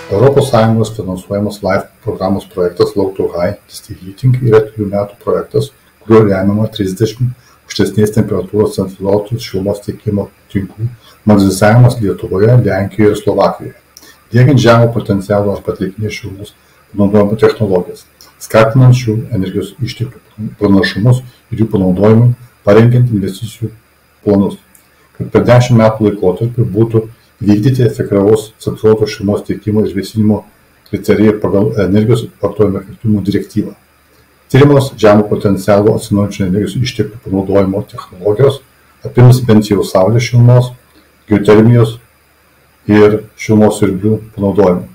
ES finansuojamas LIFE programos projektas Low to High District Heating yra 3 metų projektas, kuriuo remiama 30 aukštesnės temperatūros centralizuotų šilumos tiekimo tinklų modernizavimas Lietuvoje, Lenkijoje ir Slovakijoje, diegiant žemo potencialo arba atliekinės šilumos panaudojimo technologijas, skatinant šių energijos išteklių pranašumus ir jų panaudojimui, parengiant investicijų planus, kad per 10 metų laikotarpį būtų vykdyti efektyvaus centralizuoto šilumos tiekimo ir vėsinimo kriterijai pagal energijos vartojimo efektyvumo direktyvą. Tyrimos žemo potencialo atsinaujinančių energijos išteklių panaudojimo technologijos apims bent jau saulės šilumos, geotermijos ir šilumos siurblių panaudojimą.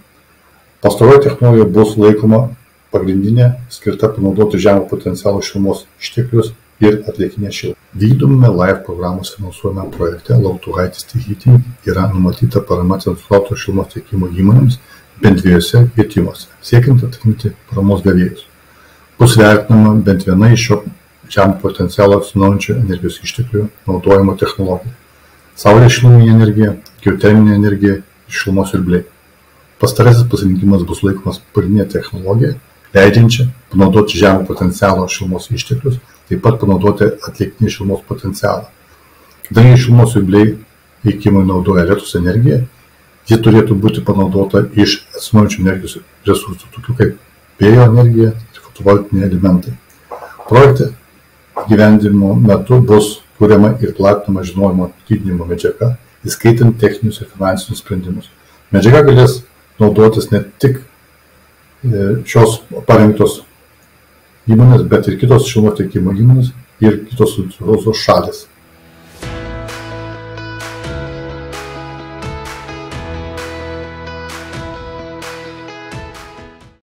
Pastaroji technologija bus laikoma pagrindinė, skirta panaudoti žemo potencialo šilumos išteklius ir atliekinę šilumą. Vykdomame LIFE programos finansuojame projekte Low to High District Heating yra numatyta parama centralizuoto šilumos tiekimo įmonėms bent 2 vietimuose, siekiant atrinkti paramos gavėjus. Bus vertinama bent viena iš šio žemo potencialo atsinaujinančių energijos išteklių naudojimo technologija. Saulės šiluminė energija, geoterminė energija ir šilumos siurbliai. Pastarasis pasirinkimas bus laikomas pagrindinė technologija, leidžiančia panaudoti žemo potencialo šilumos išteklius, taip pat panaudoti atliekinį šilumos potencialą. Kadangi šilumos siurbliai veikimui naudoja elektros energiją, ji turėtų būti panaudota iš atsinaujinančių energijos resursų, tokių kaip vėjo energija ir fotovoltiniai elementai. Projekte įgyvendinimo metu bus kuriama ir platinama žinojimo didinimo medžiaga, įskaitant techninius ir finansinius sprendimus. Medžiaga galės naudotis ne tik šios parengtos įmonės, bet ir kitos šilumos tiekimo įmonės ir kitos suinteresuotos šalys.